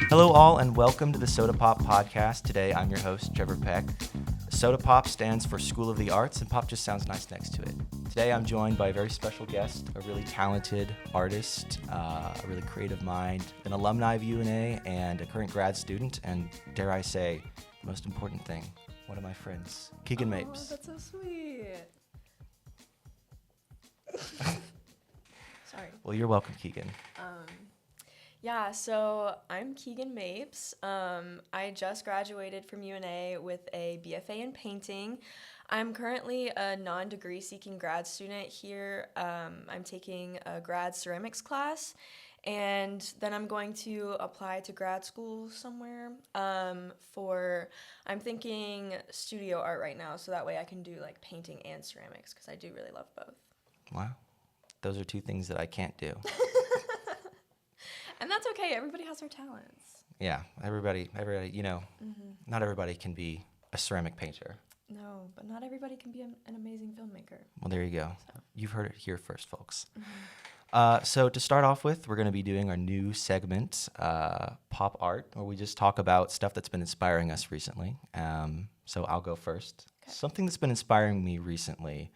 Hello all and welcome to the SOTA Pop podcast. Today I'm your host, Trevor Peck. SOTA Pop stands for School of the Arts and pop just sounds nice next to it. Today I'm joined by a very special guest, a really talented artist, a really creative mind, an alumni of UNA and a current grad student, and dare I say, the most important thing, one of my friends, Keegan Mapes. Oh, that's so sweet. Sorry. Well, you're welcome, Keegan. So I'm Keegan Mapes. I just graduated from UNA with a BFA in painting. I'm currently a non-degree seeking grad student here. I'm taking a grad ceramics class, and then I'm going to apply to grad school somewhere I'm thinking studio art right now, so that way I can do like painting and ceramics because I do really love both. Wow. Those are two things that I can't do. And that's okay. Everybody has their talents. Yeah, everybody, not everybody can be a ceramic painter. No, but not everybody can be an amazing filmmaker. Well, there you go. So. You've heard it here first, folks. So to start off with, we're going to be doing our new segment, Pop Art, where we just talk about stuff that's been inspiring us recently. So I'll go first. Okay. Something that's been inspiring me recently,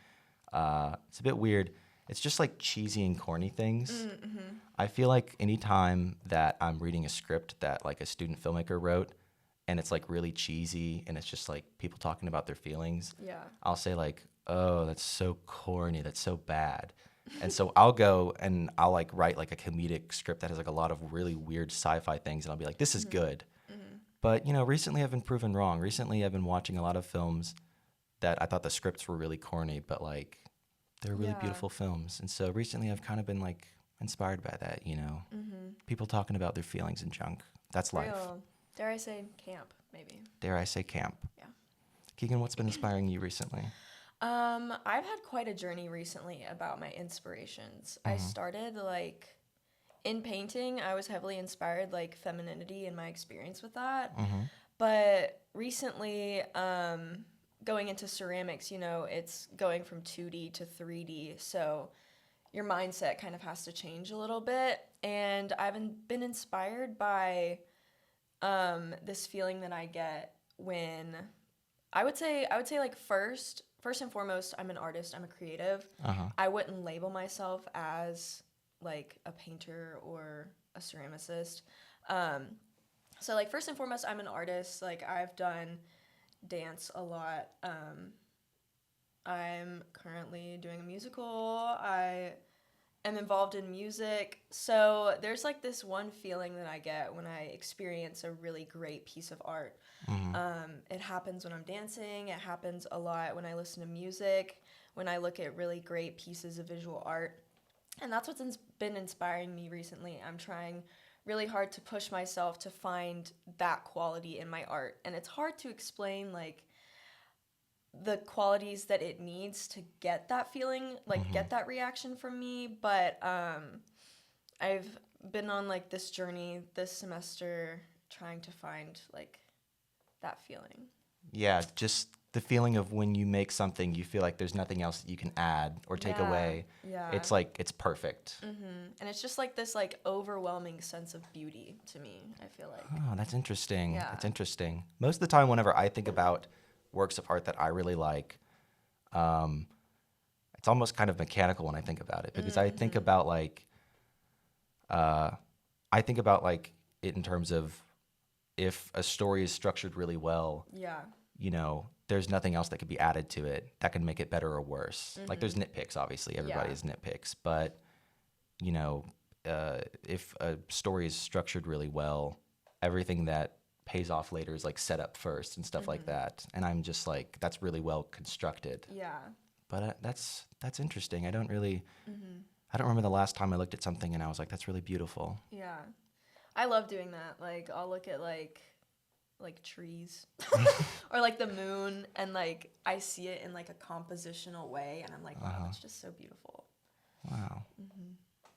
it's a bit weird. It's just like cheesy and corny things. Mm-hmm. I feel like anytime that I'm reading a script that like a student filmmaker wrote and it's like really cheesy and it's just like people talking about their feelings, I'll say like, oh, that's so corny, that's so bad. And so I'll go and I'll like write like a comedic script that has like a lot of really weird sci-fi things and I'll be like, this is good. Mm-hmm. But, recently I've been proven wrong. Recently I've been watching a lot of films that I thought the scripts were really corny, but like they're really beautiful films. And so recently I've kind of been like inspired by that, people talking about their feelings and junk. That's life. Dare I say camp, maybe. Dare I say camp. Yeah. Keegan, what's been inspiring you recently? I've had quite a journey recently about my inspirations. I started like in painting, I was heavily inspired like femininity and my experience with that. But recently, going into ceramics, it's going from 2D to 3D, so your mindset kind of has to change a little bit. And I've been inspired by this feeling that I get when I would say like first and foremost, I'm an artist, I'm a creative. I wouldn't label myself as like a painter or a ceramicist. So like first and foremost, I'm an artist. Like I've done dance a lot. I'm currently doing a musical. I am involved in music. So there's like this one feeling that I get when I experience a really great piece of art. It happens when I'm dancing. It happens a lot when I listen to music, when I look at really great pieces of visual art. And that's what's been inspiring me recently. I'm trying really hard to push myself to find that quality in my art. And it's hard to explain like the qualities that it needs to get that feeling, like get that reaction from me. But I've been on like this journey this semester trying to find like that feeling. Yeah, just the feeling of when you make something, you feel like there's nothing else that you can add or take away. Yeah. It's like, it's perfect. And it's just like this like overwhelming sense of beauty to me, I feel like. Oh, that's interesting. Yeah. That's interesting. Most of the time, whenever I think about works of art that I really like, it's almost kind of mechanical when I think about it, because I think about like, it in terms of if a story is structured really well, there's nothing else that could be added to it that can make it better or worse. Like there's nitpicks, obviously, everybody has nitpicks, but if a story is structured really well, everything that pays off later is like set up first and stuff like that. And I'm just like, that's really well constructed. Yeah. But that's interesting. I don't remember the last time I looked at something and I was like, that's really beautiful. Yeah. I love doing that. Like I'll look at like trees or like the moon and like I see it in like a compositional way and I'm like, wow, that's just so beautiful. Wow.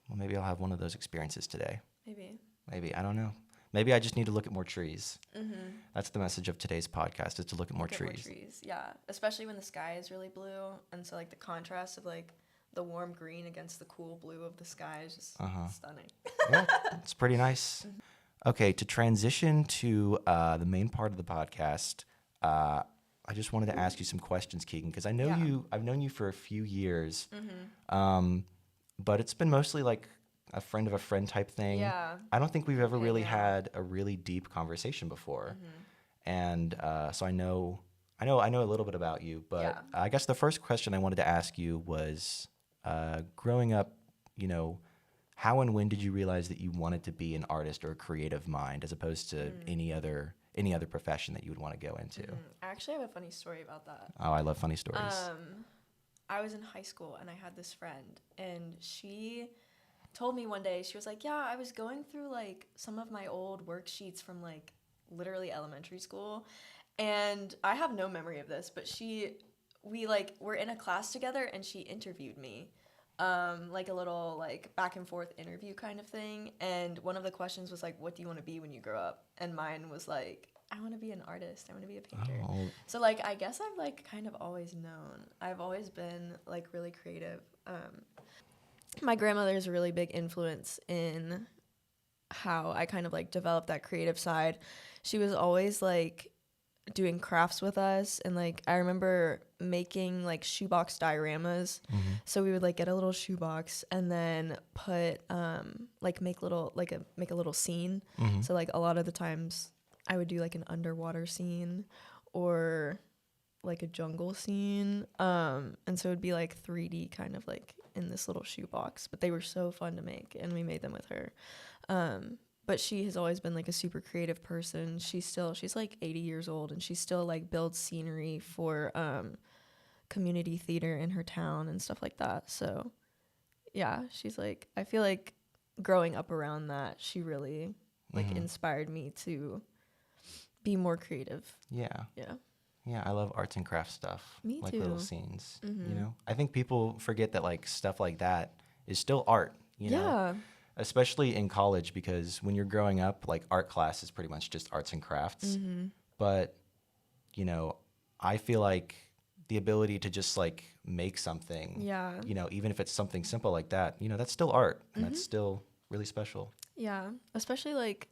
Well, maybe I'll have one of those experiences today. Maybe. I don't know. Maybe I just need to look at more trees. That's the message of today's podcast, is to look at more trees. Yeah, especially when the sky is really blue, and so like the contrast of like the warm green against the cool blue of the sky is just stunning. Yeah, it's pretty nice. Okay, to transition to the main part of the podcast, I just wanted to ask you some questions, Keegan, because I know I've known you for a few years, but it's been mostly like a friend of a friend type thing. Yeah. I don't think we've ever really out. had a really deep conversation before, and so I know a little bit about you. But I guess the first question I wanted to ask you was, growing up, how and when did you realize that you wanted to be an artist or a creative mind as opposed to any other profession that you would want to go into? I actually have a funny story about that. Oh, I love funny stories. I was in high school and I had this friend, and she told me one day, she was like, yeah, I was going through like some of my old worksheets from like literally elementary school, and I have no memory of this, but we like were in a class together and she interviewed me. Like a little like back and forth interview kind of thing, and one of the questions was like, what do you want to be when you grow up? And mine was like, I want to be an artist, I want to be a painter. So like I guess I've like kind of always known, I've always been like really creative. My grandmother's a really big influence in how I kind of like developed that creative side. She was always like doing crafts with us, and like I remember making like shoebox dioramas. So we would like get a little shoebox and then put like make a little scene. So like a lot of the times I would do like an underwater scene or like a jungle scene, and so it would be like 3D kind of like in this little shoebox, but they were so fun to make, and we made them with her. But she has always been like a super creative person. She's like 80 years old, and she still like builds scenery for community theater in her town and stuff like that. So yeah, she's like, I feel like growing up around that, she really like inspired me to be more creative. Yeah, I love arts and crafts stuff. Me like too. Little scenes. I think people forget that like stuff like that is still art. You know, especially in college, because when you're growing up, like art class is pretty much just arts and crafts. But I feel like the ability to just like make something, even if it's something simple like that, that's still art, and that's still really special. Yeah, especially like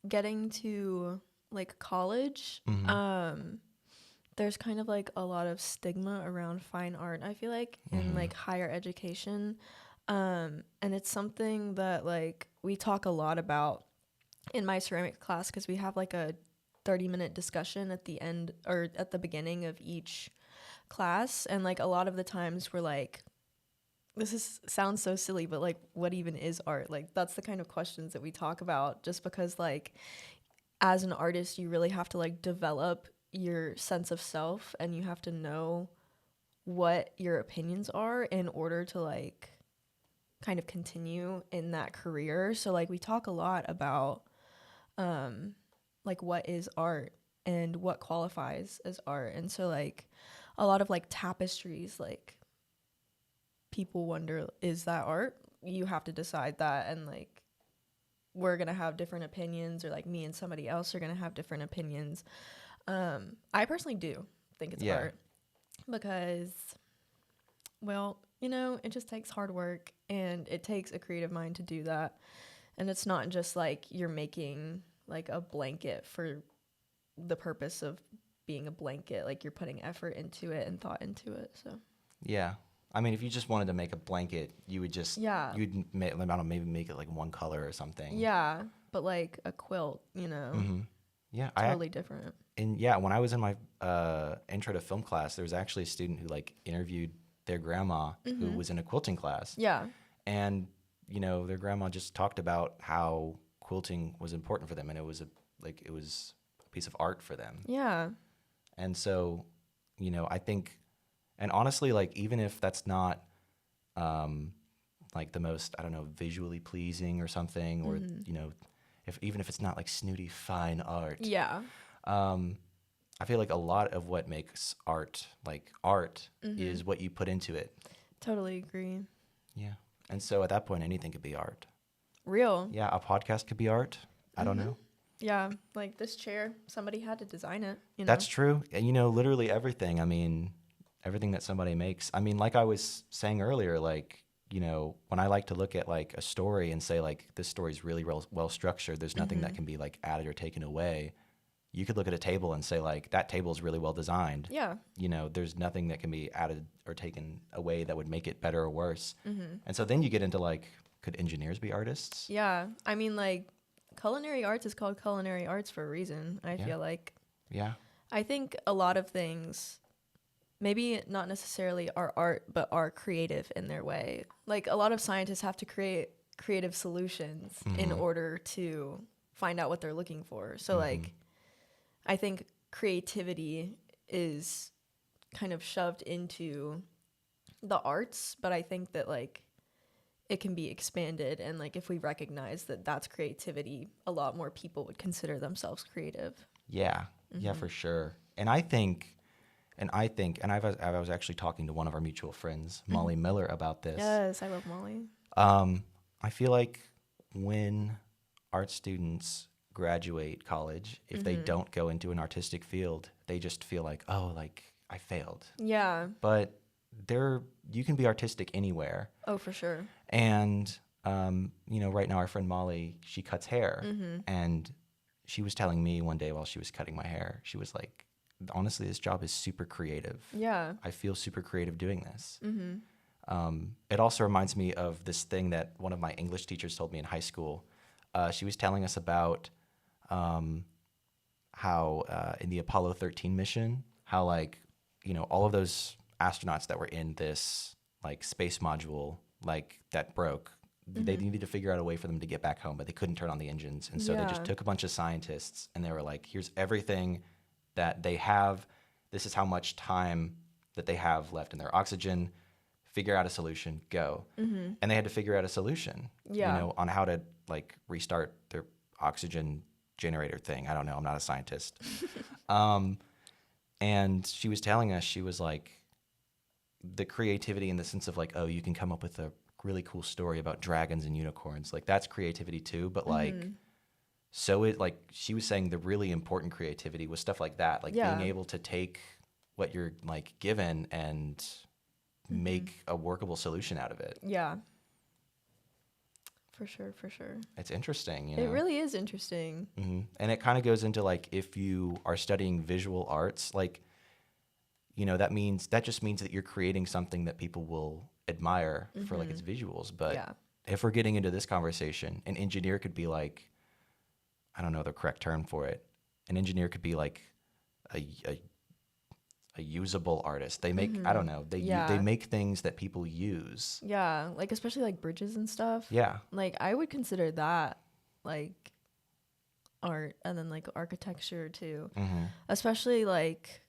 getting to like college. There's kind of like a lot of stigma around fine art, I feel like, in like higher education. And it's something that like we talk a lot about in my ceramics class, because we have like a 30-minute discussion at the end or at the beginning of each class. And like a lot of the times we're like, sounds so silly, but like, what even is art? Like, that's the kind of questions that we talk about, just because like as an artist, you really have to like develop your sense of self, and you have to know what your opinions are in order to like kind of continue in that career. So like we talk a lot about like what is art and what qualifies as art. And so like a lot of like tapestries, like people wonder, is that art? You have to decide that, and like we're gonna have different opinions, or like me and somebody else are gonna have different opinions. I personally do think it's art, because well, it just takes hard work, and it takes a creative mind to do that. And it's not just like you're making like a blanket for the purpose of being a blanket. Like you're putting effort into it and thought into it. So yeah, I mean, if you just wanted to make a blanket, you would just you'd make, I don't know, maybe make it like one color or something. Yeah, but like a quilt, Yeah, totally different. And yeah, when I was in my intro to film class, there was actually a student who like interviewed their grandma who was in a quilting class. Yeah. And their grandma just talked about how quilting was important for them, and it was a piece of art for them. Yeah. And so, I think, and honestly, like even if that's not like the most, I don't know, visually pleasing or something, or even if it's not like snooty fine art. Yeah. I feel like a lot of what makes art like art is what you put into it. Totally agree. Yeah. And so at that point, anything could be art. Real. Yeah, a podcast could be art. I don't know. Yeah, like this chair, somebody had to design it. That's true. And, literally everything. I mean, everything that somebody makes. I mean, like I was saying earlier, like, you know, when I like to look at like a story and say like this story is really well structured, there's nothing that can be like added or taken away. You could look at a table and say like that table is really well designed. Yeah. You know, there's nothing that can be added or taken away that would make it better or worse. And so then you get into like, could engineers be artists? Yeah. I mean, like, culinary arts is called culinary arts for a reason, I feel like. Yeah. I think a lot of things, maybe not necessarily are art, but are creative in their way. Like, a lot of scientists have to create creative solutions in order to find out what they're looking for. So, like, I think creativity is kind of shoved into the arts, but I think that, like, it can be expanded. And, like, if we recognize that that's creativity, a lot more people would consider themselves creative. Yeah. Yeah, for sure. And I was actually talking to one of our mutual friends, Molly Miller, about this. Yes, I love Molly. I feel like when art students graduate college, if they don't go into an artistic field, they just feel like, oh, like I failed. Yeah. But you can be artistic anywhere. Oh, for sure. And, you know, right now our friend Molly, she cuts hair. And she was telling me one day while she was cutting my hair, she was like, honestly, this job is super creative. Yeah. I feel super creative doing this. It also reminds me of this thing that one of my English teachers told me in high school. She was telling us about how in the Apollo 13 mission, how like, you know, all of those astronauts that were in this like space module, like that broke, they needed to figure out a way for them to get back home, but they couldn't turn on the engines. And so they just took a bunch of scientists and they were like, here's everything that they have. This is how much time that they have left in their oxygen. Figure out a solution, go. And they had to figure out a solution, you know, on how to like restart their oxygen generator thing. I don't know. I'm not a scientist. And she was telling us, she was like, the creativity in the sense of like, oh, you can come up with a really cool story about dragons and unicorns. Like that's creativity too. But like, so it like, she was saying the really important creativity was stuff like that. Like being able to take what you're like given and make a workable solution out of it. Yeah. For sure, for sure. It's interesting, you know? It really is interesting. And it kind of goes into like, if you are studying visual arts, like, you know, that just means that you're creating something that people will admire for like its visuals. But if we're getting into this conversation, an engineer could be like, I don't know the correct term for it. An engineer could be like a usable artist. They make, I don't know, they make things that people use. Yeah, like especially like bridges and stuff. Yeah. Like I would consider that like art, and then like architecture too. Especially like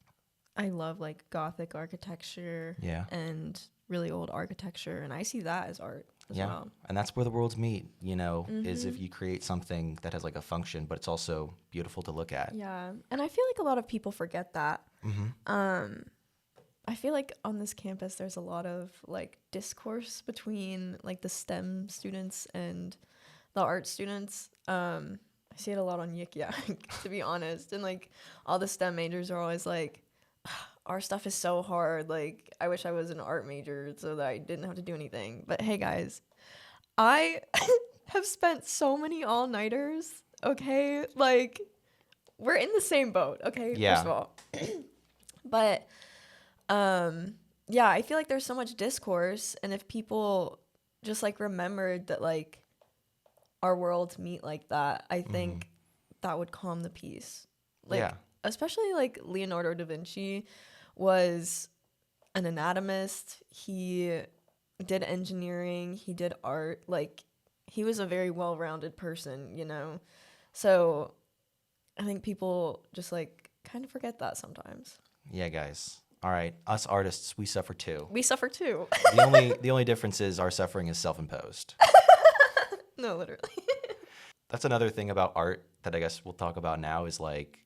I love like Gothic architecture and really old architecture, and I see that as art as well. And that's where the worlds meet, you know, is if you create something that has like a function, but it's also beautiful to look at. Yeah, and I feel like a lot of people forget that. I feel like on this campus there's a lot of like discourse between like the STEM students and the art students. I see it a lot on Yik Yak, to be honest. And like all the STEM majors are always like, our stuff is so hard. Like I wish I was an art major so that I didn't have to do anything. But hey guys, I have spent so many all-nighters, okay? Like we're in the same boat, okay? Yeah. First of all. But yeah, I feel like there's so much discourse, and if people just like remembered that like our worlds meet like that, I think that would calm the peace. Like especially like Leonardo da Vinci was an anatomist. He did engineering, he did art. Like he was a very well-rounded person, you know? So I think people just like kind of forget that sometimes. Yeah, guys. All right, us artists, we suffer too. We suffer too. The only difference is our suffering is self-imposed. No, literally. That's another thing about art that I guess we'll talk about now is like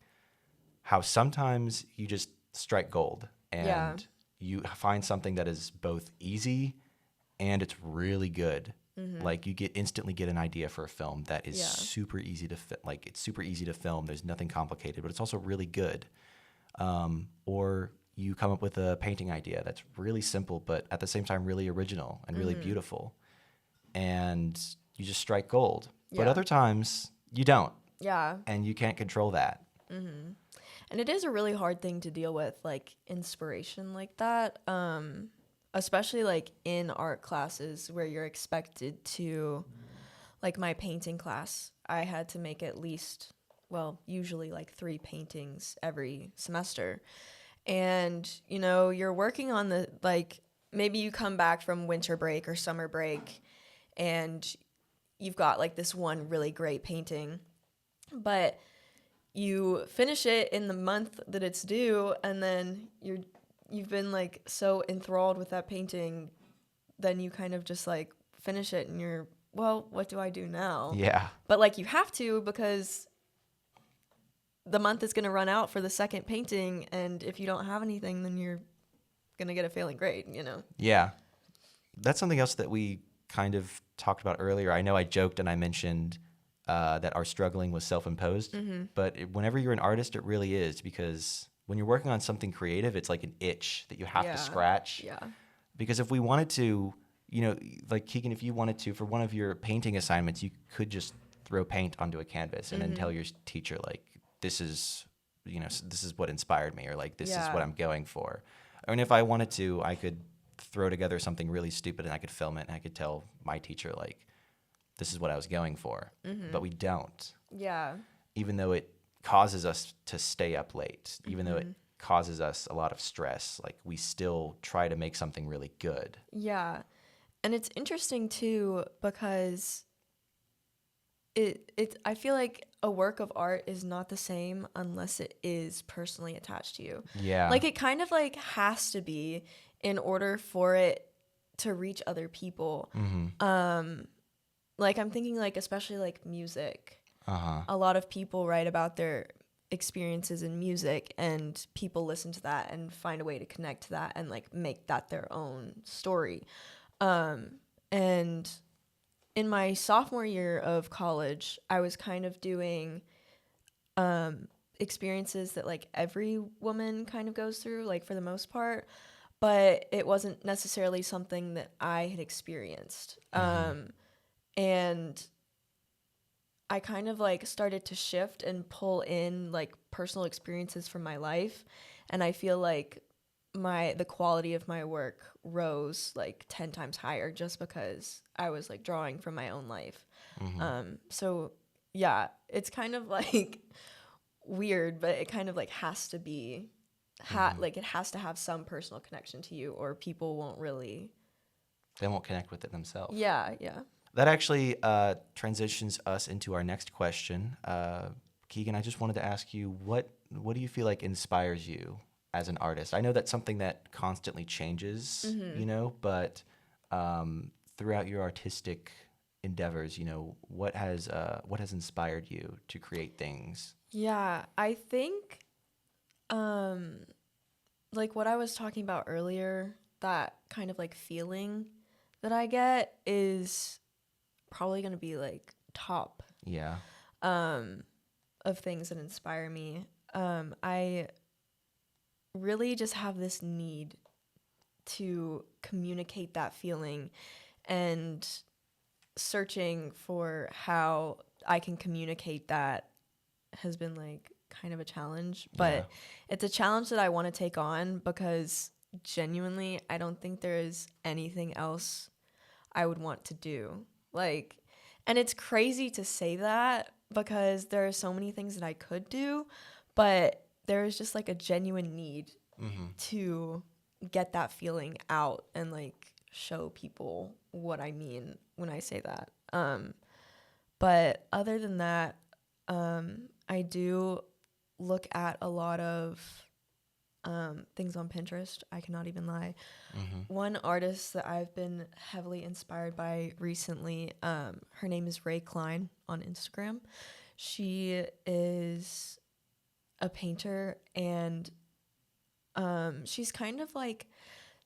how sometimes you just strike gold and you find something that is both easy and it's really good. Like you instantly get an idea for a film that is super easy to it's super easy to film. There's nothing complicated, but it's also really good. Or you come up with a painting idea that's really simple, but at the same time really original and really beautiful, and you just strike gold. But other times you don't, Yeah. and you can't control that. And it is a really hard thing to deal with, like inspiration like that, especially like in art classes where you're expected to, like my painting class, I had to make at least, well, usually like 3 paintings every semester. And, you know, you're working on the, like, maybe you come back from winter break or summer break and you've got like this one really great painting, but you finish it in the month that it's due, and then you've been like so enthralled with that painting, then you kind of just like finish it and you're, well, what do I do now? Yeah. But like you have to, because the month is going to run out for the second painting, and if you don't have anything, then you're going to get a failing grade, you know? Yeah. That's something else that we kind of talked about earlier. I know I joked and I mentioned that our struggling was self-imposed, but whenever you're an artist, it really is, because when you're working on something creative, it's like an itch that you have to scratch. Yeah. Because if we wanted to, you know, like Keegan, if you wanted to, for one of your painting assignments, you could just throw paint onto a canvas and then tell your teacher, like, this is, you know, this is what inspired me, or like, this is what I'm going for. And if I wanted to, I could throw together something really stupid and I could film it and I could tell my teacher, like, this is what I was going for. But we don't. Yeah. Even though it causes us to stay up late, even though it causes us a lot of stress, like, we still try to make something really good. Yeah. And it's interesting too, because I feel like a work of art is not the same unless it is personally attached to you. Yeah. Like, it kind of like has to be in order for it to reach other people. Like, I'm thinking, like, especially like music. A lot of people write about their experiences in music, and people listen to that and find a way to connect to that and like make that their own story. And in my sophomore year of college, I was kind of doing experiences that like every woman kind of goes through, like for the most part, but it wasn't necessarily something that I had experienced. And I kind of like started to shift and pull in like personal experiences from my life, and I feel like the quality of my work rose like 10 times higher just because I was like drawing from my own life. So yeah, it's kind of like weird, but it kind of like has to be like it has to have some personal connection to you, or people won't really, they won't connect with it themselves. yeah. That actually transitions us into our next question. Keegan, I just wanted to ask you, what do you feel like inspires you as an artist? I know that's something that constantly changes, you know, but throughout your artistic endeavors, you know, what has inspired you to create things? Yeah, I think like what I was talking about earlier, that kind of like feeling that I get is probably going to be like top of things that inspire me. I really just have this need to communicate that feeling, and searching for how I can communicate that has been like kind of a challenge, but it's a challenge that I want to take on, because genuinely I don't think there is anything else I would want to do. Like, and it's crazy to say that because there are so many things that I could do, but there is just like a genuine need to get that feeling out and like show people what I mean when I say that. But other than that, I do look at a lot of things on Pinterest. I cannot even lie. One artist that I've been heavily inspired by recently, her name is Ray Klein on Instagram. She is a painter, and she's kind of like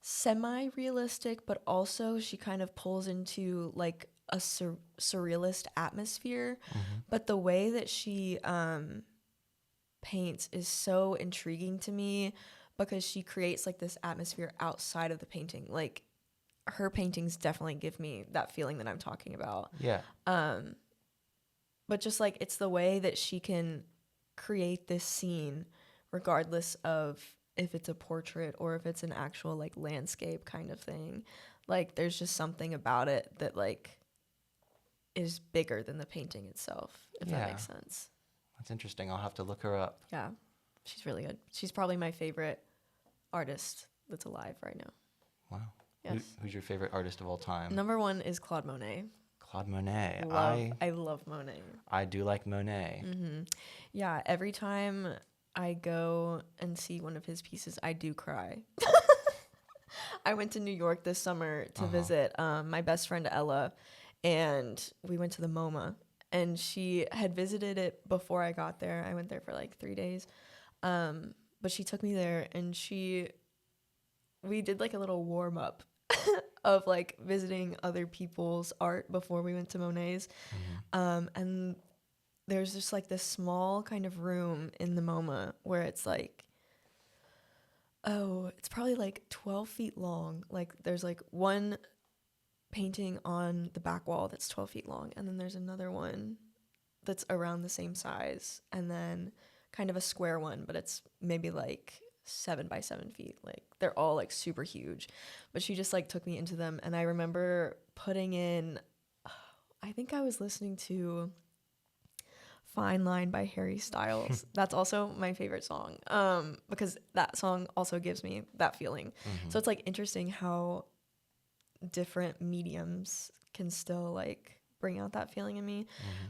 semi-realistic, but also she kind of pulls into like a surrealist atmosphere. But the way that she paints is so intriguing to me, because she creates like this atmosphere outside of the painting. Like her paintings definitely give me that feeling that I'm talking about. Yeah. But just like it's the way that she can create this scene regardless of if it's a portrait or if it's an actual like landscape kind of thing. Like there's just something about it that like is bigger than the painting itself, if that makes sense. That's interesting. I'll have to look her up. Yeah. She's really good. She's probably my favorite artist that's alive right now. Wow. Yes. Who's your favorite artist of all time? Number one is Claude Monet. Claude Monet. I love Monet. I do like Monet. Mm-hmm. Yeah, every time I go and see one of his pieces, I do cry. I went to New York this summer to visit my best friend Ella, and we went to the MoMA, and she had visited it before I got there. I went there for like 3 days, but she took me there, and we did like a little warm up of like visiting other people's art before we went to Monet's. And there's just like this small kind of room in the MoMA where it's like, it's probably like 12 feet long. Like there's like one painting on the back wall that's 12 feet long, and then there's another one that's around the same size, and then kind of a square one, but it's maybe like 7 by 7 feet. Like they're all like super huge, but she just like took me into them. And I remember putting in, I think I was listening to Fine Line by Harry Styles. That's also my favorite song, because that song also gives me that feeling. So it's like interesting how different mediums can still like bring out that feeling in me.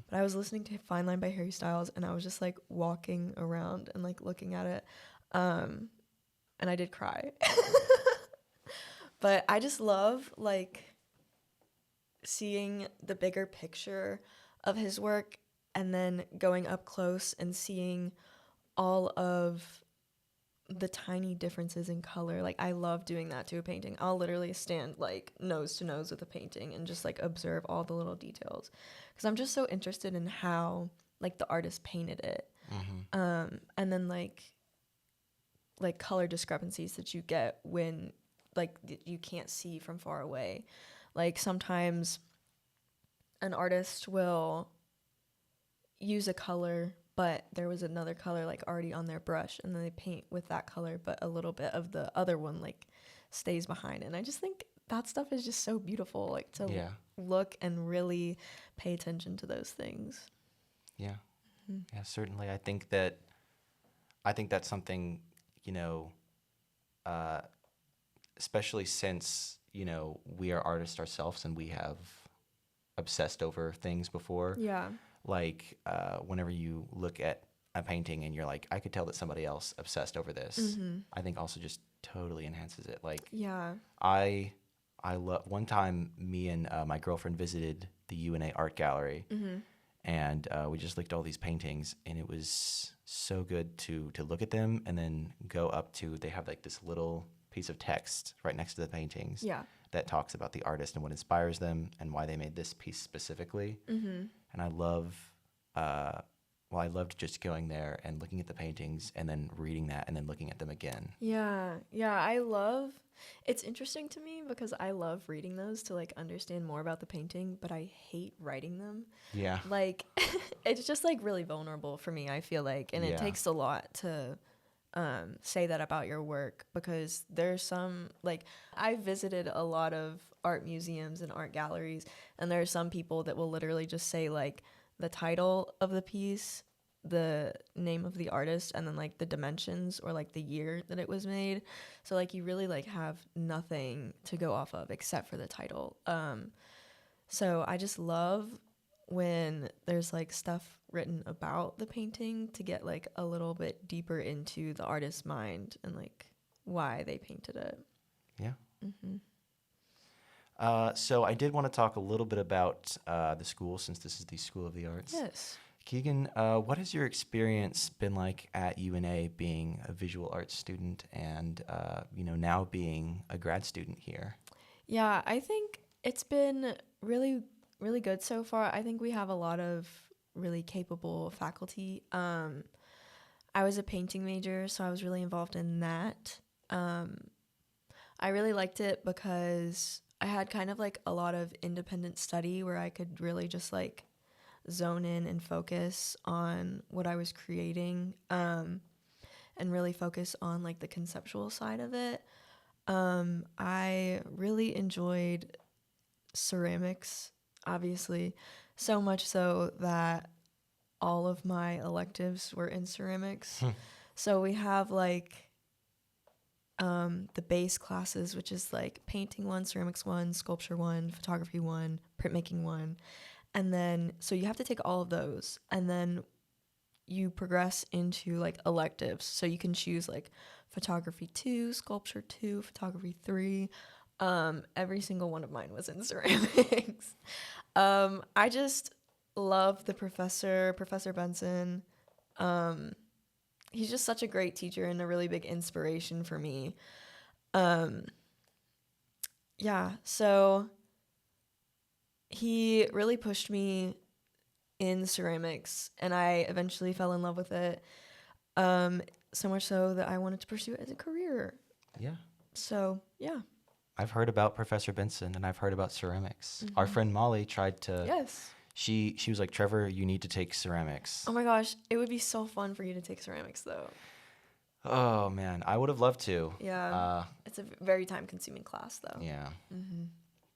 But I was listening to Fine Line by Harry Styles, and I was just like walking around and like looking at it, and I did cry. But I just love like seeing the bigger picture of his work, and then going up close and seeing all of the tiny differences in color. Like I love doing that to a painting. I'll literally stand like nose to nose with a painting and just like observe all the little details, because I'm just so interested in how like the artist painted it. And then like color discrepancies that you get when like you can't see from far away. Like sometimes an artist will use a color, but there was another color like already on their brush, and then they paint with that color, but a little bit of the other one like stays behind. And I just think that stuff is just so beautiful, like to look and really pay attention to those things. Yeah, certainly. I think that's something, you know, especially since, you know, we are artists ourselves and we have obsessed over things before. Yeah. Like whenever you look at a painting and you're like, I could tell that somebody else obsessed over this. I think also just totally enhances it. Like, I love, one time me and my girlfriend visited the UNA art gallery, and we just looked at all these paintings, and it was so good to look at them and then go up to, they have like this little piece of text right next to the paintings that talks about the artist and what inspires them and why they made this piece specifically. And I loved just going there and looking at the paintings and then reading that and then looking at them again. It's interesting to me because I love reading those to like understand more about the painting, but I hate writing them. Like it's just like really vulnerable for me, I feel like, and it takes a lot to say that about your work, because there's some, like, I visited a lot of art museums and art galleries, and there are some people that will literally just say like the title of the piece, the name of the artist, and then like the dimensions or like the year that it was made. So like you really like have nothing to go off of except for the title. So I just love when there's like stuff written about the painting to get like a little bit deeper into the artist's mind and like why they painted it. So I did want to talk a little bit about the school, since this is the School of the Arts. Yes. Keegan, what has your experience been like at UNA, being a visual arts student and, now being a grad student here? Yeah, I think it's been really, really good so far. I think we have a lot of really capable faculty. I I was a painting major, so I was really involved in that. I really liked it because I had kind of like a lot of independent study where I could really just like zone in and focus on what I was creating, and really focus on like the conceptual side of it. I really enjoyed ceramics, obviously, so much so that all of my electives were in ceramics. So we have like the base classes, which is like painting 1, ceramics 1, sculpture 1, photography 1, printmaking 1. And then, so you have to take all of those, and then you progress into like electives. So you can choose like photography 2, sculpture 2, photography 3. Every single one of mine was in ceramics. I just love the Professor Benson. He's just such a great teacher and a really big inspiration for me. Yeah, so he really pushed me in ceramics, and I eventually fell in love with it. So much so that I wanted to pursue it as a career. Yeah. So, yeah. I've heard about Professor Benson, and I've heard about ceramics. Our friend Molly tried to... Yes. She was like, Trevor, you need to take ceramics. Oh my gosh, it would be so fun for you to take ceramics, though. Oh, man. I would have loved to. Yeah. It's a very time-consuming class, though. Yeah. Mm-hmm.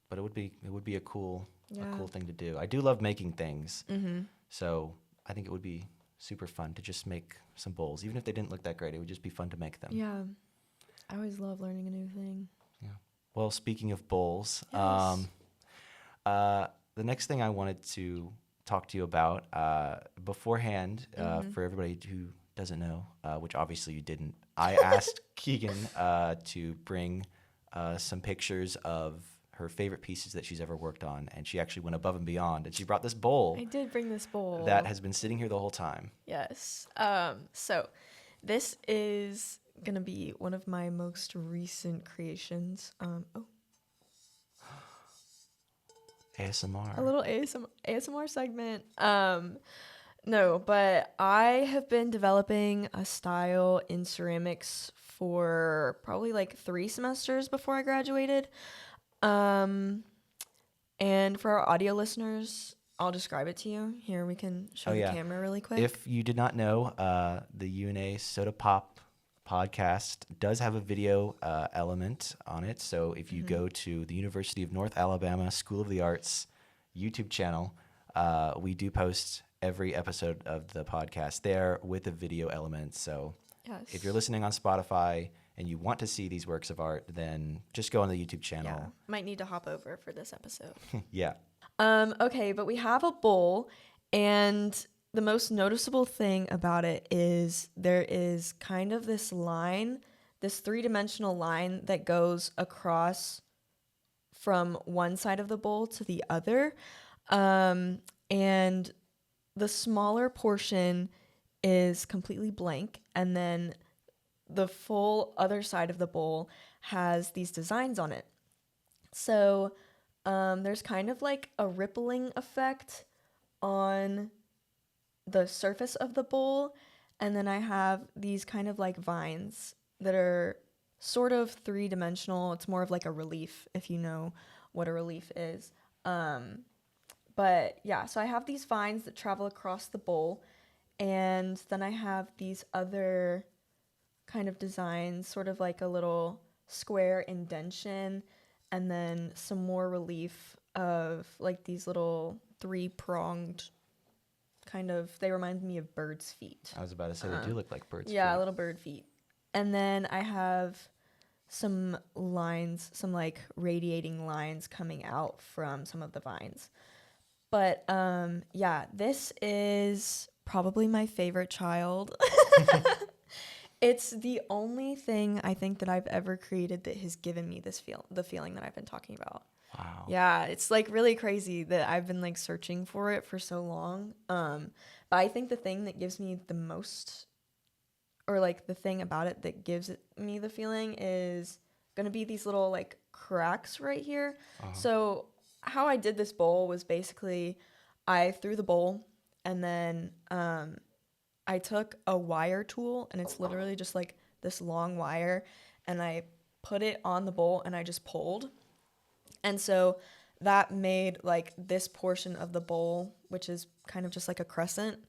But it would be a cool Yeah. thing to do. I do love making things. Mm-hmm. So I think it would be super fun to just make some bowls. Even if they didn't look that great, it would just be fun to make them. Yeah. I always love learning a new thing. Yeah. Well, speaking of bowls, Yes. the next thing I wanted to talk to you about beforehand, for everybody who doesn't know, which obviously you didn't, I asked Keegan to bring some pictures of her favorite pieces that she's ever worked on, and she actually went above and beyond, and she brought this bowl. I did bring this bowl. That has been sitting here the whole time. Yes. So this is going to be one of my most recent creations. ASMR. A little ASMR segment. No, but I have been developing a style in ceramics for probably like 3 semesters before I graduated. And for our audio listeners, I'll describe it to you. Here, we can show the camera really quick. If you did not know, the UNA SOTA Pop podcast does have a video element on it. So if you go to the University of North Alabama School of the Arts YouTube channel, we do post every episode of the podcast there with a video element. So if you're listening on Spotify and you want to see these works of art, then just go on the YouTube channel. Yeah, might need to hop over for this episode. Yeah. Okay, but we have a bowl, and the most noticeable thing about it is there is kind of this line, this 3-dimensional line that goes across from one side of the bowl to the other. And the smaller portion is completely blank, and then the full other side of the bowl has these designs on it. So there's kind of like a rippling effect on the surface of the bowl, and then I have these kind of like vines that are sort of 3-dimensional. It's more of like a relief, if you know what a relief is. But yeah, so I have these vines that travel across the bowl, and then I have these other kind of designs, sort of like a little square indentation, and then some more relief of like these little 3-pronged kind of, they remind me of birds' feet. I was about to say they do look like birds' feet. Yeah, little bird feet. And then I have some lines, some like radiating lines coming out from some of the vines. But yeah, this is probably my favorite child. It's the only thing I think that I've ever created that has given me this the feeling that I've been talking about. Wow. Yeah, it's like really crazy that I've been like searching for it for so long. But I think the thing that gives me the most, or like the thing about it that gives me the feeling, is gonna be these little like cracks right here. So how I did this bowl was basically I threw the bowl, and then I took a wire tool, and it's literally just like this long wire, and I put it on the bowl and I just pulled. And so that made like this portion of the bowl, which is kind of just like a crescent,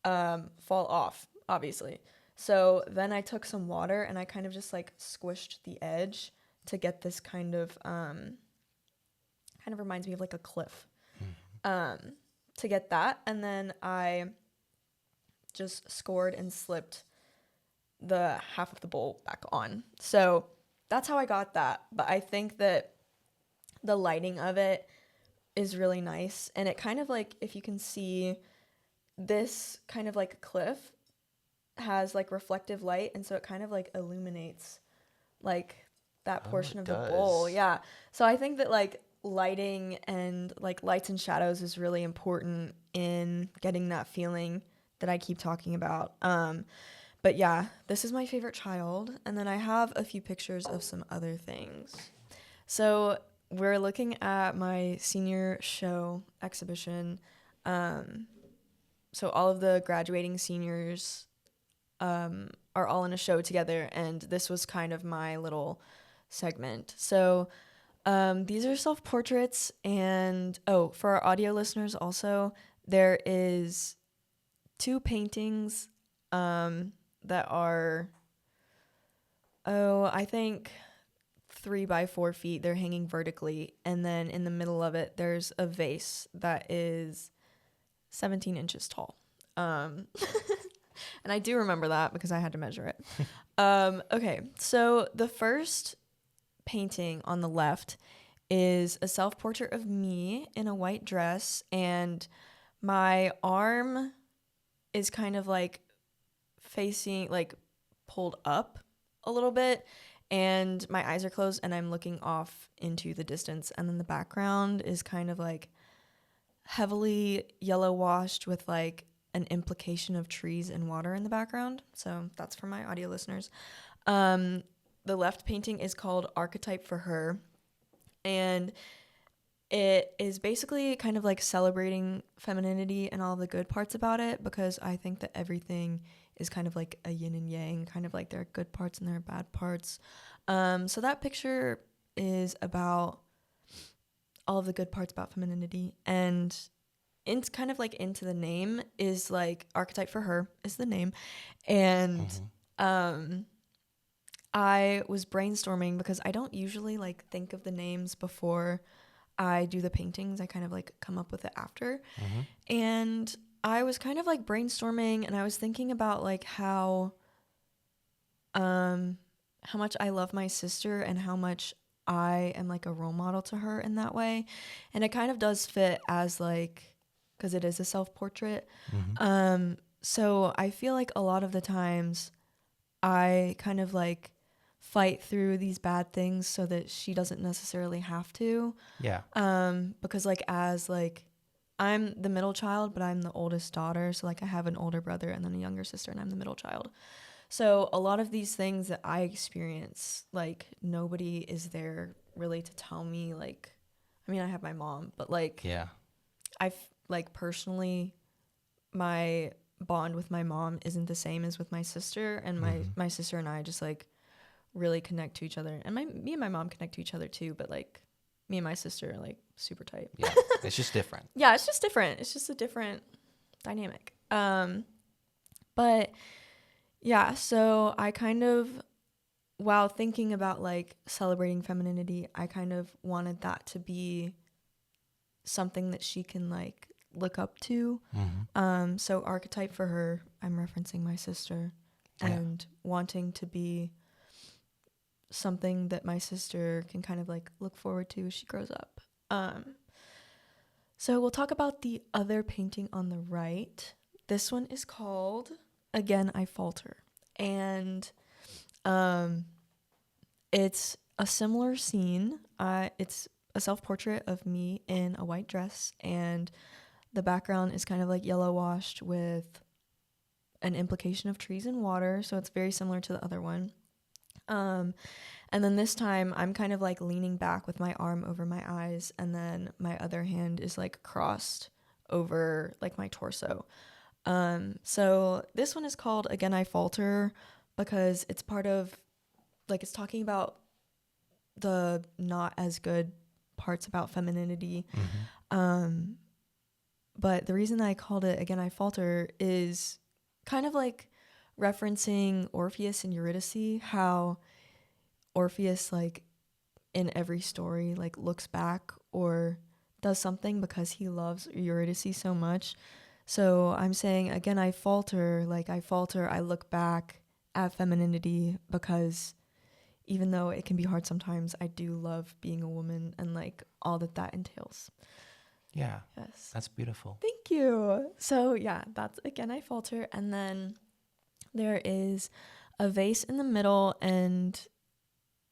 fall off, obviously. So then I took some water and I kind of just like squished the edge to get this kind of reminds me of like a cliff, to get that. And then I just scored and slipped the half of the bowl back on. So that's how I got that. But I think that the lighting of it is really nice. And it kind of like, if you can see, this kind of like cliff has like reflective light. And so it kind of like illuminates like that portion of the bowl. Yeah. So I think that like lighting and like lights and shadows is really important in getting that feeling that I keep talking about. But yeah, this is my favorite child. And then I have a few pictures of some other things. So we're looking at my senior show exhibition. So all of the graduating seniors are all in a show together. And this was kind of my little segment. So these are self-portraits. And, for our audio listeners also, there is 2 paintings that are, I think 3 by 4 feet. They're hanging vertically. And then in the middle of it, there's a vase that is 17 inches tall. And I do remember that because I had to measure it. Okay, so the first painting on the left is a self-portrait of me in a white dress, and my arm is kind of like facing, like pulled up a little bit, and my eyes are closed and I'm looking off into the distance. And then the background is kind of like heavily yellow washed with like an implication of trees and water in the background. So that's for my audio listeners. The left painting is called Archetype for Her, and it is basically kind of like celebrating femininity and all the good parts about it, because I think that everything is kind of like a yin and yang, kind of like there are good parts and there are bad parts. So that picture is about all of the good parts about femininity, and it's kind of like into the name is like Archetype for Her is the name. And I was brainstorming because I don't usually like think of the names before I do the paintings. I kind of like come up with it after. And I was kind of like brainstorming, and I was thinking about like how much I love my sister and how much I am like a role model to her in that way. And it kind of does fit as like, because it is a self-portrait. So I feel like a lot of the times I kind of like fight through these bad things so that she doesn't necessarily have to. Yeah. Because like as like I'm the middle child, but I'm the oldest daughter. So like I have an older brother and then a younger sister, and I'm the middle child. So a lot of these things that I experience, like nobody is there really to tell me. Like, I mean, I have my mom, but like, Yeah. I've like personally, my bond with my mom isn't the same as with my sister, and my sister and I just like really connect to each other, and me and my mom connect to each other too, but like me and my sister are like super tight. Yeah. It's just different. Yeah, it's just different. It's just a different dynamic. But yeah, so I kind of, while thinking about like celebrating femininity, I kind of wanted that to be something that she can like look up to. So Archetype for Her, I'm referencing my sister, and wanting to be something that my sister can kind of like look forward to as she grows up. So we'll talk about the other painting on the right. This one is called Again I Falter, and it's a similar scene. It's a self-portrait of me in a white dress, and the background is kind of like yellow washed with an implication of trees and water, so it's very similar to the other one. And then this time I'm kind of like leaning back with my arm over my eyes, and then my other hand is like crossed over like my torso. So this one is called Again I Falter because it's part of, like, it's talking about the not as good parts about femininity. But the reason that I called it Again I Falter is kind of like referencing Orpheus and Eurydice, how Orpheus, like, in every story, like, looks back or does something because he loves Eurydice so much. So I'm saying, again, I falter, I look back at femininity because even though it can be hard sometimes, I do love being a woman and, like, all that that entails. Yeah. Yes. That's beautiful. Thank you. So yeah, that's Again I Falter. And then there is a vase in the middle, and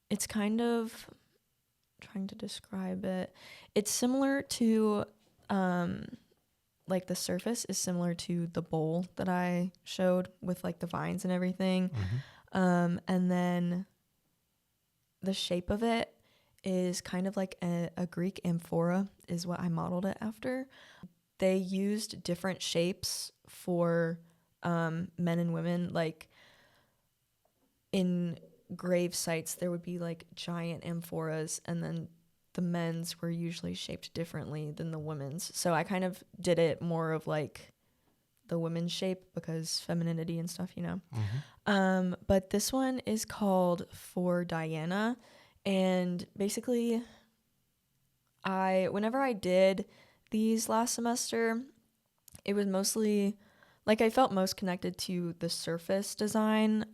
it's kind of trying to describe it. It's similar to, like, the surface is similar to the bowl that I showed with, like, the vines and everything. And then the shape of it is kind of like a Greek amphora is what I modeled it after. They used different shapes for men and women. Like, in grave sites, there would be, like, giant amphoras, and then the men's were usually shaped differently than the women's. So I kind of did it more of, like, the women's shape because femininity and stuff, you know. But this one is called For Diana. And basically, whenever I did these last semester, it was mostly, like, I felt most connected to the surface design.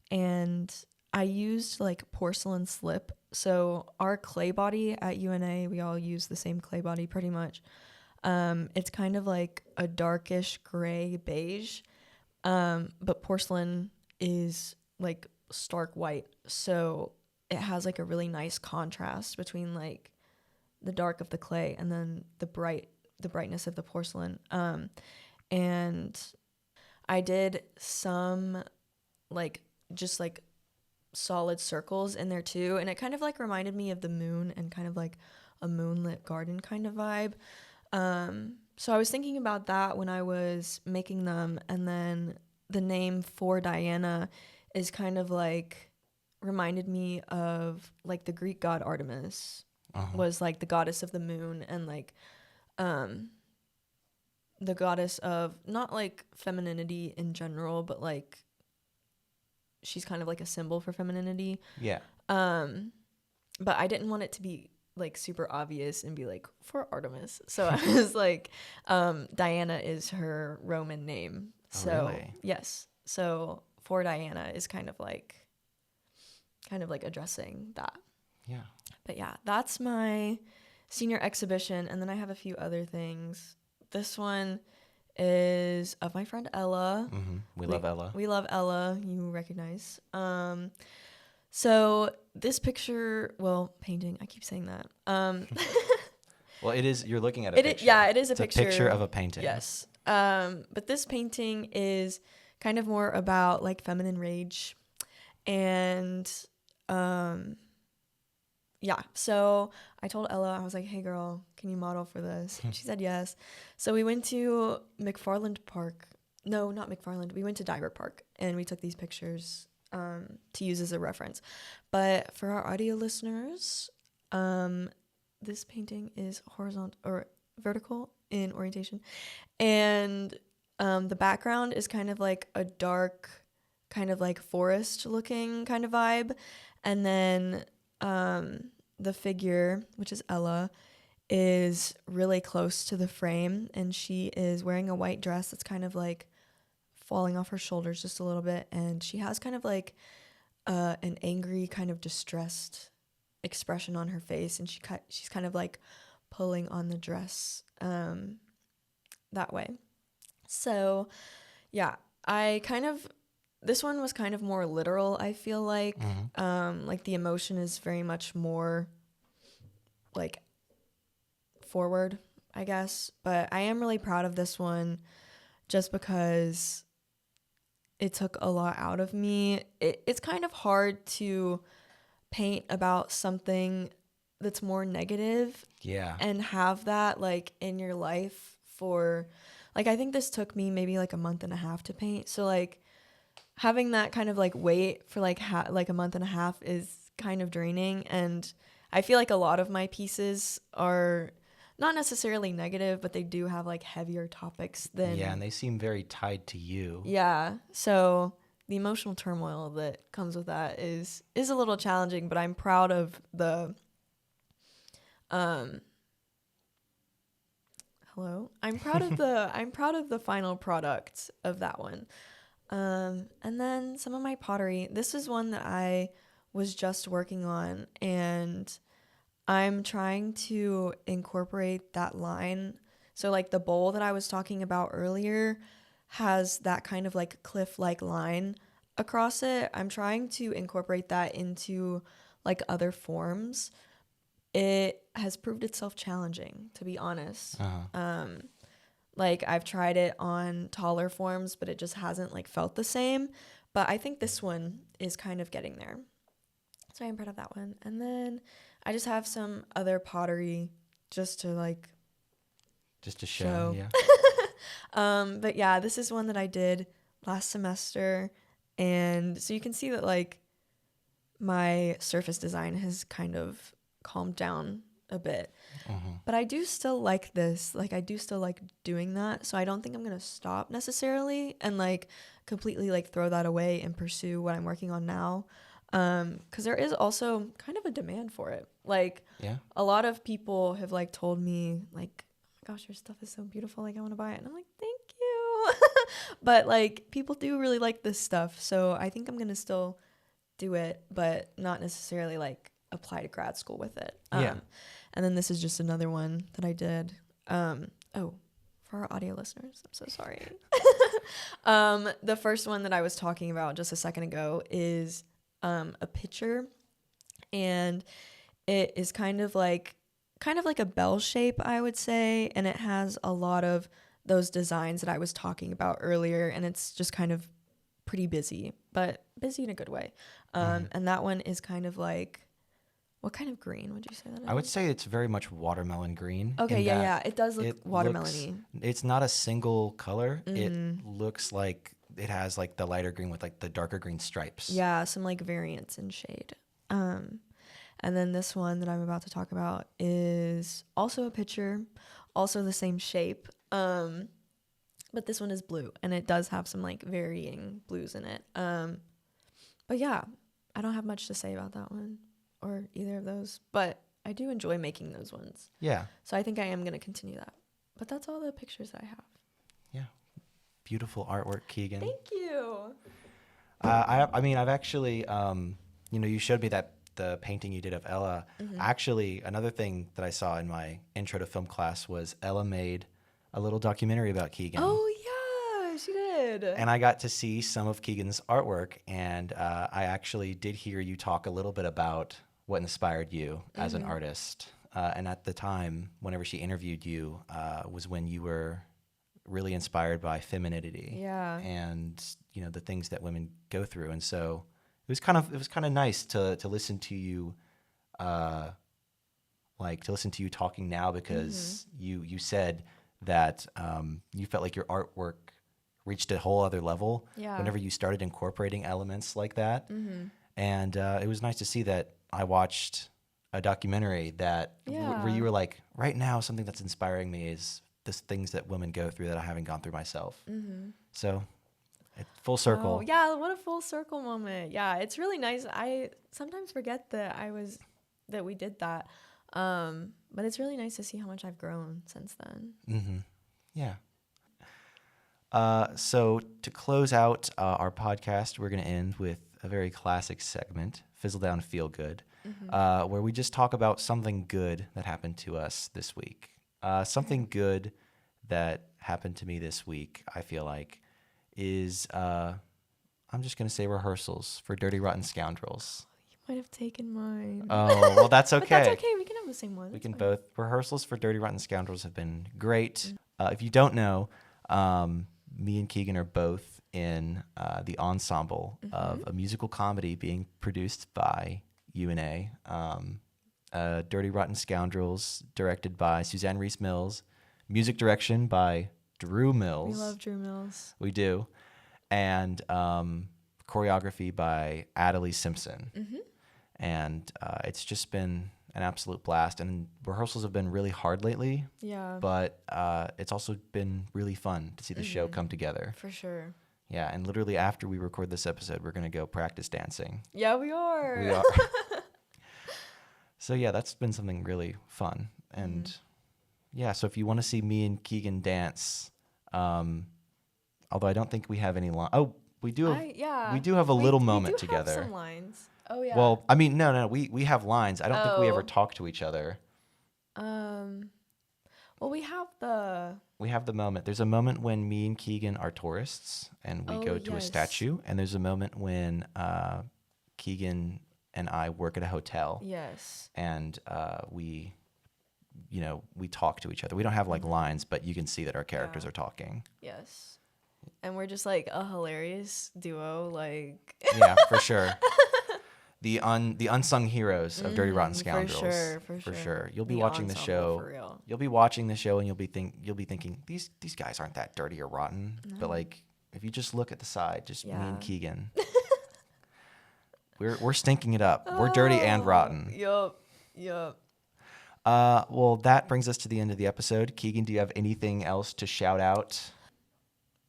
And I used, like, porcelain slip. So our clay body at UNA, we all use the same clay body pretty much. It's kind of like a darkish gray beige. But porcelain is, like, stark white. So it has, like, a really nice contrast between, like, the dark of the clay and then the brightness of the porcelain. And I did some, like, just, like, solid circles in there too, and it kind of, like, reminded me of the moon and kind of like a moonlit garden kind of vibe. So I was thinking about that when I was making them, and then the name For Diana is kind of, like, reminded me of, like, the Greek god Artemis was, like, the goddess of the moon, and, like, the goddess of not, like, femininity in general, but, like, she's kind of like a symbol for femininity. Yeah. But I didn't want it to be, like, super obvious and be like, for Artemis. So I was like, Diana is her Roman name. So really? Yes. So For Diana is kind of like addressing that. Yeah. But yeah, that's my senior exhibition. And then I have a few other things. This one is of my friend Ella. We love Ella. We love Ella, you recognize. So this picture, painting, I keep saying that. Well, it is, you're looking at a picture. It is a picture. It's a picture of a painting. Yes. But this painting is kind of more about, like, feminine rage. And yeah, so I told Ella, I was like, hey girl, can you model for this? And she said yes. So we went to McFarland Park. No, not McFarland. We went to Diver Park, and we took these pictures to use as a reference. But for our audio listeners, this painting is horizontal or vertical in orientation. And the background is kind of like a dark, kind of like forest looking kind of vibe. And then the figure, which is Ella, is really close to the frame, and she is wearing a white dress that's kind of like falling off her shoulders just a little bit, and she has kind of like an angry, kind of distressed expression on her face, and she's kind of like pulling on the dress that way. So yeah, this one was kind of more literal, I feel like. Like, the emotion is very much more, like, forward, I guess. But I am really proud of this one just because it took a lot out of me. It's kind of hard to paint about something that's more negative. Yeah. And have that, like, in your life for, like, I think this took me maybe like a month and a half to paint. So like having that kind of like wait for like like a month and a half is kind of draining. And I feel like a lot of my pieces are not necessarily negative, but they do have like heavier topics than. Yeah, and they seem very tied to you. Yeah. So the emotional turmoil that comes with that is a little challenging, but I'm proud of the I'm proud of the final product of that one. And then some of my pottery. This is one that I was just working on, and I'm trying to incorporate that line. So like the bowl that I was talking about earlier has that kind of like cliff-like line across it. I'm trying to incorporate that into like other forms. It has proved itself challenging, to be honest. Like I've tried it on taller forms, but it just hasn't like felt the same. But I think this one is kind of getting there. So I'm proud of that one. And then I just have some other pottery just to show. Yeah. But yeah, this is one that I did last semester. And so you can see that like my surface design has kind of calmed down a bit. But I do still like this. Like I do still like doing that. So I don't think I'm going to stop necessarily and like completely like throw that away and pursue what I'm working on now. Because there is also kind of a demand for it. Like a lot of people have like told me like, oh my gosh, your stuff is so beautiful. Like I want to buy it. And I'm like, thank you. But like people do really like this stuff. So I think I'm going to still do it, but not necessarily like apply to grad school with it. And then this is just another one that I did. For our audio listeners, I'm so sorry. The first one that I was talking about just a second ago is a picture, and it is kind of like a bell shape, I would say, and it has a lot of those designs that I was talking about earlier, and it's just kind of pretty busy, but busy in a good way. And that one is kind of like, what kind of green would you say that is? I would say it's very much watermelon green. Okay, yeah. It does look watermelon-y. It's not a single color. It looks like it has like the lighter green with like the darker green stripes. Yeah, some like variants in shade. And then this one that I'm about to talk about is also a picture, also the same shape. But this one is blue, and it does have some like varying blues in it. But yeah, I don't have much to say about that one or either of those, but I do enjoy making those ones. Yeah. So I think I am going to continue that. But that's all the pictures that I have. Yeah. Beautiful artwork, Keegan. Thank you. I've actually, you showed me the painting you did of Ella. Actually, another thing that I saw in my intro to film class was Ella made a little documentary about Keegan. Oh, yeah, she did. And I got to see some of Keegan's artwork, and I actually did hear you talk a little bit about what inspired you as an artist. And at the time, whenever she interviewed you, was when you were really inspired by femininity. Yeah. And, the things that women go through. And so it was kind of nice to listen to you, talking now, because you said that you felt like your artwork reached a whole other level whenever you started incorporating elements like that. And it was nice to see that I watched a documentary that where you were like, right now, something that's inspiring me is the things that women go through that I haven't gone through myself. So full circle. Oh, yeah, what a full circle moment. Yeah, it's really nice. I sometimes forget that we did that. But it's really nice to see how much I've grown since then. Yeah. So to close out our podcast, we're going to end with a very classic segment, Fizzle Down Feel Good, where we just talk about something good that happened to us this week. Something good that happened to me this week, I feel like, is, I'm just going to say rehearsals for Dirty Rotten Scoundrels. You might have taken mine. Oh, well, that's okay. But that's okay. We can have the same one. We can both. Rehearsals for Dirty Rotten Scoundrels have been great. If you don't know, me and Keegan are both in the ensemble of a musical comedy being produced by UNA. Dirty Rotten Scoundrels, directed by Suzanne Reese Mills, music direction by Drew Mills. We love Drew Mills. We do. And choreography by Adelie Simpson. Mm-hmm. And it's just been an absolute blast. And rehearsals have been really hard lately. Yeah. But it's also been really fun to see the show come together. For sure. Yeah, and literally after we record this episode, we're going to go practice dancing. Yeah, we are. We are. So yeah, that's been something really fun. And yeah, so if you want to see me and Keegan dance, although I don't think we have any line. Oh, we do. We do have a little moment together. Have some lines. Oh yeah. Well, I mean, no, we have lines. I don't think we ever talk to each other. Well, we have the moment. There's a moment when me and Keegan are tourists and we go to a statue, and there's a moment when Keegan and I work at a hotel. Yes. And we talk to each other. We don't have like lines, but you can see that our characters are talking. Yes. And we're just like a hilarious duo, like. Yeah, for sure. The unsung heroes of Dirty Rotten Scoundrels. For sure. You'll be watching the show. For real. You'll be watching the show and you'll be thinking these guys aren't that dirty or rotten. No. But like if you just look at the side, just me and Keegan. We're stinking it up. We're dirty and rotten. Yup. Well, that brings us to the end of the episode. Keegan, do you have anything else to shout out?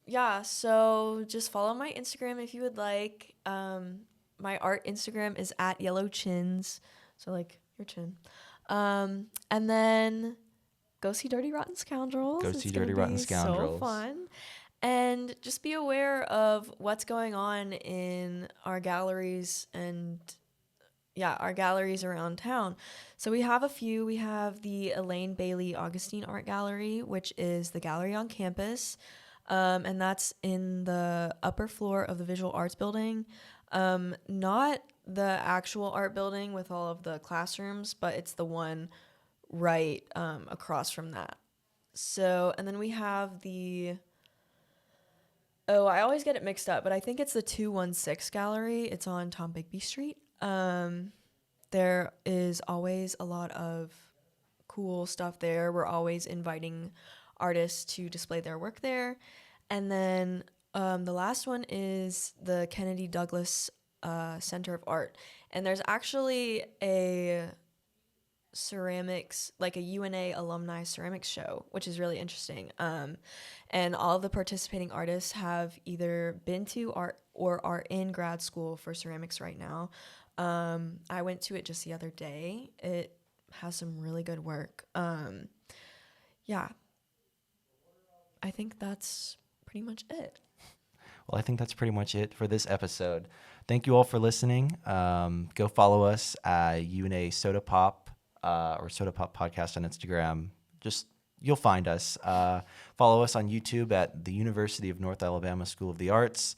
Yeah, so just follow my Instagram if you would like. My art Instagram is @yellowchins, so like your chin. And then go see Dirty Rotten Scoundrels. Go see Dirty Rotten Scoundrels. So fun. And just be aware of what's going on in our galleries and our galleries around town. So we have a few. We have the Elaine Bailey Augustine Art Gallery, which is the gallery on campus. And that's in the upper floor of the Visual Arts Building. Not the actual art building with all of the classrooms, but it's the one right across from that. So, and then we have I always get it mixed up, but I think it's the 216 Gallery. It's on Tom Bigby Street. There is always a lot of cool stuff there. We're always inviting artists to display their work there. And then the last one is the Kennedy Douglas Center of Art. And there's actually a ceramics, like a UNA alumni ceramics show, which is really interesting. And all of the participating artists have either been to art or are in grad school for ceramics right now. I went to it just the other day. It has some really good work. Yeah. I think that's pretty much it. Well, I think that's pretty much it for this episode. Thank you all for listening. Go follow us at UNA SOTA Pop or SOTA Pop Podcast on Instagram. You'll find us. Follow us on YouTube at the University of North Alabama School of the Arts.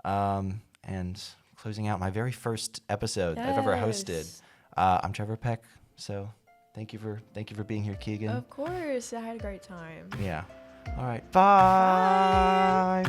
And closing out my very first episode I've ever hosted. I'm Trevor Peck. So thank you for being here, Keegan. Of course. I had a great time. Yeah. All right. Bye.